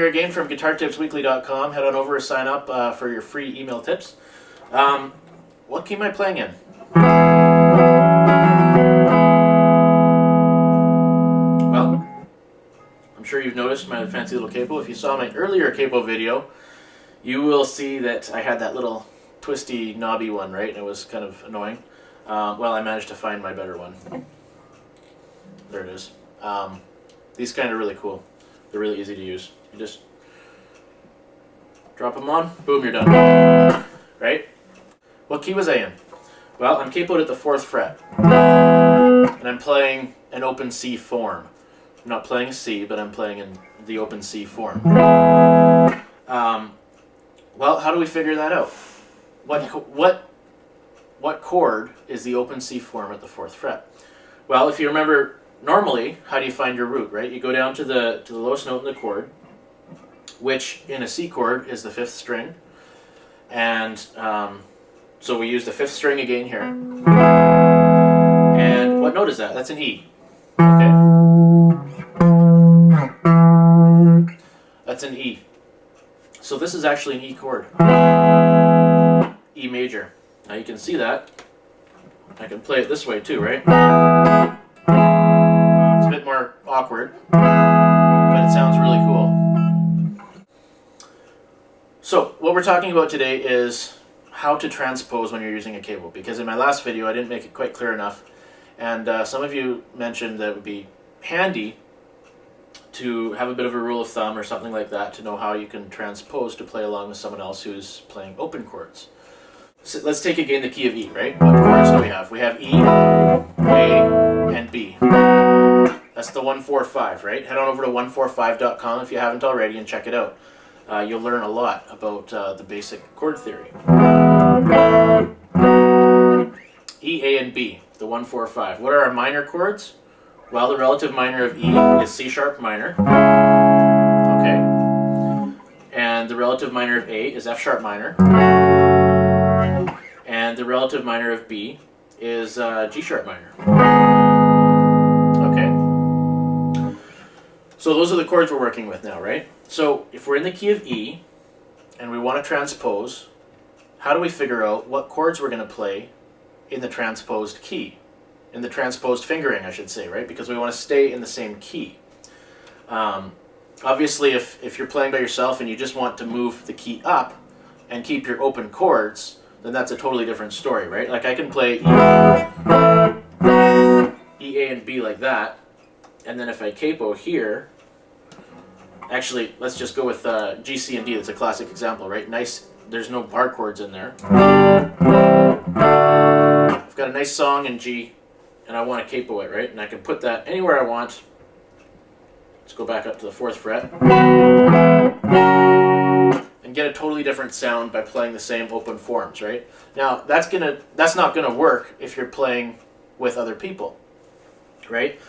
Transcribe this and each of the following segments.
here again from GuitarTipsWeekly.com. Head on over and sign up for your free email tips. What key am I playing in? Well, I'm sure you've noticed my fancy little capo. If you saw my earlier capo video, you will see that I had that little twisty, knobby one, right? And it was kind of annoying. Well, I managed to find my better one. There it is. These kind of really cool. They're really easy to use. You just drop them on, boom, you're done. Right? What key was I in? Well, I'm capoed at the 4th fret. And I'm playing an open C form. I'm not playing a C, but I'm playing in the open C form. Well, how do we figure that out? What chord is the open C form at the 4th fret? Well, if you remember, normally, how do you find your root, right? You go down to the lowest note in the chord, which in a C chord is the 5th string. And so we use the 5th string again here. And what note is that? That's an E. Okay? That's an E. So this is actually an E chord. E major. Now you can see that. I can play it this way too, right? It's a bit more awkward, but it sounds really cool. So what we're talking about today is how to transpose when you're using a capo, because in my last video I didn't make it quite clear enough, and some of you mentioned that it would be handy to have a bit of a rule of thumb or something like that to know how you can transpose to play along with someone else who's playing open chords. So let's take again the key of E, right? What chords do we have? We have E, A, and B. That's the 1-4-5, right? Head on over to 145.com if you haven't already and check it out. You'll learn a lot about the basic chord theory. E, A, and B, the 1-4-5. What are our minor chords? Well, the relative minor of E is C sharp minor. Okay. And the relative minor of A is F sharp minor. And the relative minor of B is G sharp minor. Okay. So those are the chords we're working with now, right? So if we're in the key of E and we want to transpose, how do we figure out what chords we're going to play in the transposed key? In the transposed fingering, I should say, right? Because we want to stay in the same key. Obviously, if you're playing by yourself and you just want to move the key up and keep your open chords, then that's a totally different story, right? Like I can play E, A, and B like that, and then if I capo here, actually, let's just go with G, C, and D. That's a classic example, right? Nice, there's no bar chords in there. I've got a nice song in G, and I want to capo it, right? And I can put that anywhere I want. Let's go back up to the 4th fret. And get a totally different sound by playing the same open forms, right? Now, that's not gonna work if you're playing with other people, right?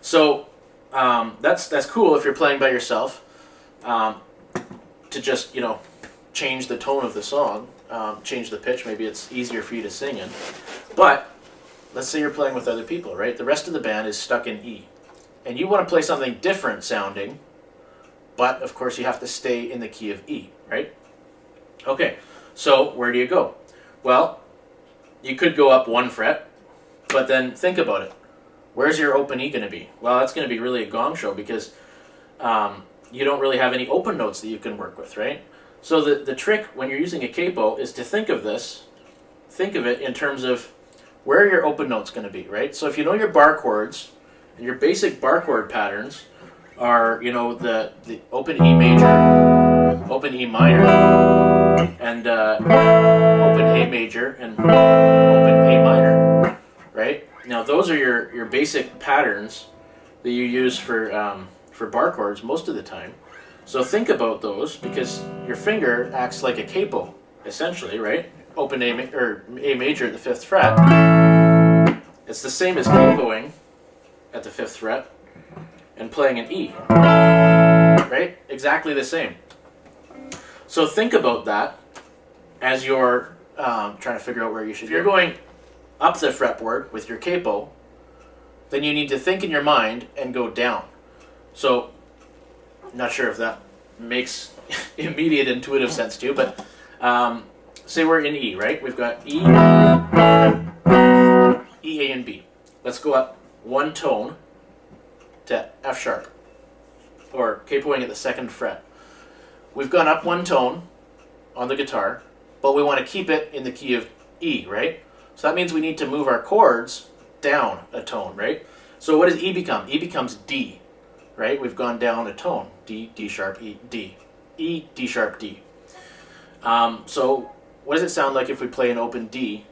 So that's cool if you're playing by yourself, to just, you know, change the tone of the song, change the pitch. Maybe it's easier for you to sing in. But let's say you're playing with other people, right? The rest of the band is stuck in E. And you want to play something different sounding, but of course you have to stay in the key of E, right? Okay, so where do you go? Well, you could go up 1 fret, but then think about it. Where's your open E going to be? Well, that's going to be really a gong show because you don't really have any open notes that you can work with, right? So the trick when you're using a capo is to think of it in terms of where are your open notes going to be, right? So if you know your bar chords, and your basic bar chord patterns are, you know, the open E major, open E minor, and open A major, and open A minor, right? Now those are your basic patterns that you use for bar chords most of the time. So think about those because your finger acts like a capo, essentially, right? Open A major at the 5th fret. It's the same as capoing at the 5th fret and playing an E, right? Exactly the same. So think about that as you're trying to figure out where you should go. If you're going up the fretboard with your capo, then you need to think in your mind and go down. So, not sure if that makes immediate intuitive sense to you, but say we're in E, right? We've got E, E, A, and B. Let's go up one tone to F sharp, or capoing at the 2nd fret. We've gone up one tone on the guitar, but we want to keep it in the key of E, right? So that means we need to move our chords down a tone, right? So what does E become? E becomes D, right? We've gone down a tone. D, D sharp, E, D. E, D sharp, D. So what does it sound like if we play an open D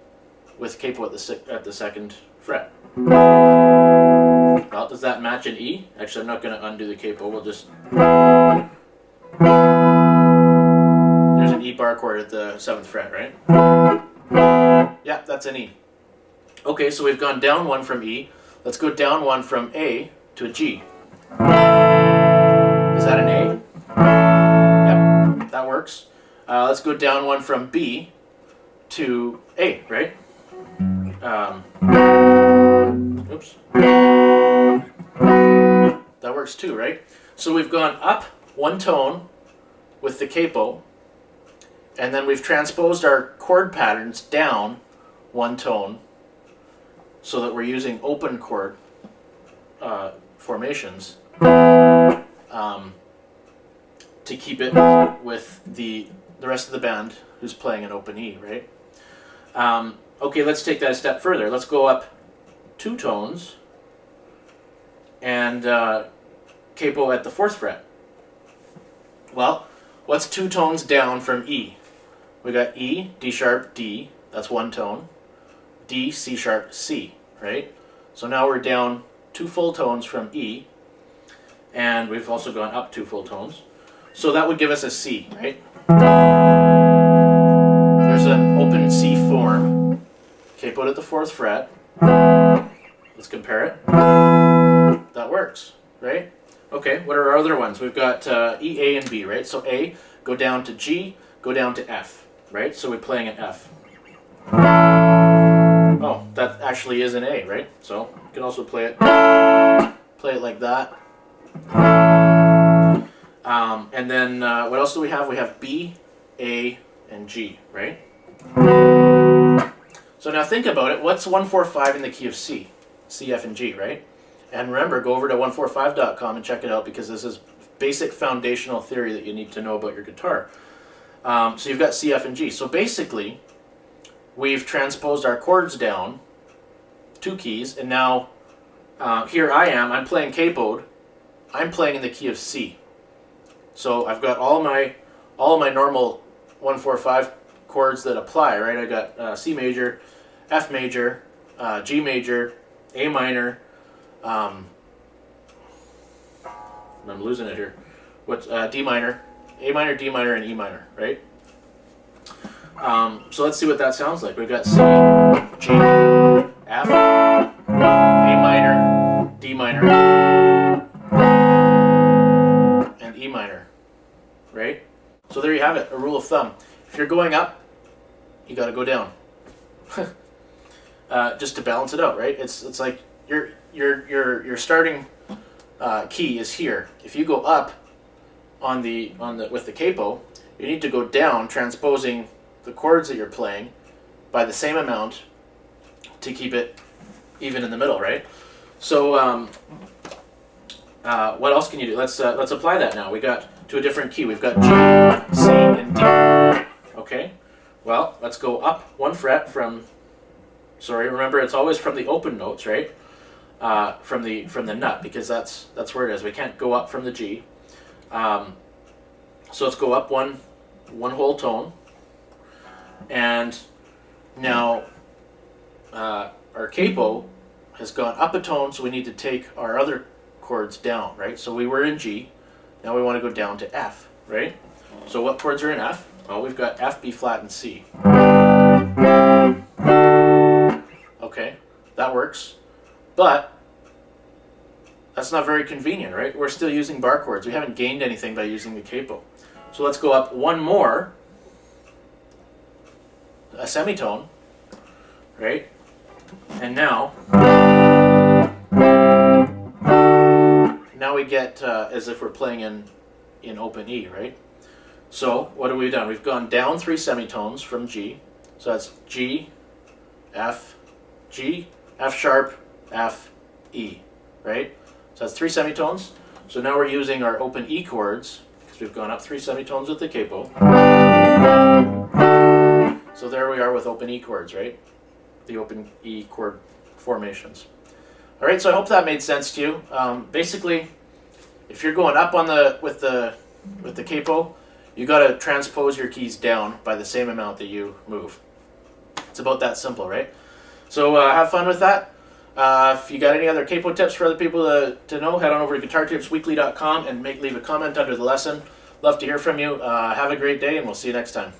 with capo at the 2nd fret? Well, does that match an E? Actually, I'm not going to undo the capo. We'll just... There's an E bar chord at the 7th fret, right? Yeah, that's an E. Okay, so we've gone down one from E. Let's go down one from A to a G. Is that an A? Yep, that works. Let's go down one from B to A, right? Oops. That works too, right? So we've gone up one tone with the capo, and then we've transposed our chord patterns down one tone so that we're using open chord formations to keep it with the rest of the band who's playing an open E, right? Okay, let's take that a step further. Let's go up 2 tones and capo at the 4th fret. Well, what's 2 tones down from E? We got E, D sharp, D, that's one tone. D, C sharp, C, right? So now we're down 2 full tones from E, and we've also gone up 2 full tones. So that would give us a C, right? There's an open C form, capoed at the 4th fret. Let's compare it. That works, right? Okay, what are our other ones? We've got E, A, and B, right? So A, go down to G, go down to F, right? So we're playing an F. Oh, that actually is an A, right? So you can also play it like that. And then what else do we have? We have B, A, and G, right? So now think about it. What's 145 in the key of C? C, F, and G, right? And remember, go over to 145.com and check it out, because this is basic foundational theory that you need to know about your guitar. So you've got C, F, and G. So basically, we've transposed our chords down 2 keys, and now here I am. I'm playing capoed. I'm playing in the key of C. So I've got all my normal 145 chords that apply, right? I got C major, F major, G major, A minor. I'm losing it here. What's D minor, A minor, D minor, and E minor, right? So let's see what that sounds like. We've got C, G, F, A minor, D minor, and E minor, right? So there you have it, a rule of thumb. If you're going up, you got to go down, just to balance it out, right? It's like your starting key is here. If you go up with the capo, you need to go down, transposing the chords that you're playing by the same amount to keep it even in the middle, right? So what else can you do? Let's apply that now. We got to a different key. We've got G, C, and D. Okay. Well, let's go up 1 fret from. Sorry, remember it's always from the open notes, right? From the nut, because that's where it is. We can't go up from the G. So let's go up one whole tone, and now our capo has gone up a tone, so we need to take our other chords down, right? So we were in G, now we want to go down to F, right? So what chords are in F? Well, we've got F, B flat, and C. Okay, that works, but that's not very convenient, right? We're still using bar chords. We haven't gained anything by using the capo. So let's go up one more, a semitone, right? And now we get as if we're playing in in open E, right? So what have we done? We've gone down 3 semitones from G. So that's G, F, F sharp, F, E, right? So that's 3 semitones. So now we're using our open E chords, because we've gone up 3 semitones with the capo. So there we are with open E chords, right? The open E chord formations. All right, so I hope that made sense to you. Basically, if you're going up on with the capo, you got to transpose your keys down by the same amount that you move. It's about that simple, right? So have fun with that. If you got any other capo tips for other people to know, head on over to GuitarTipsWeekly.com and leave a comment under the lesson. Love to hear from you. Have a great day, and we'll see you next time.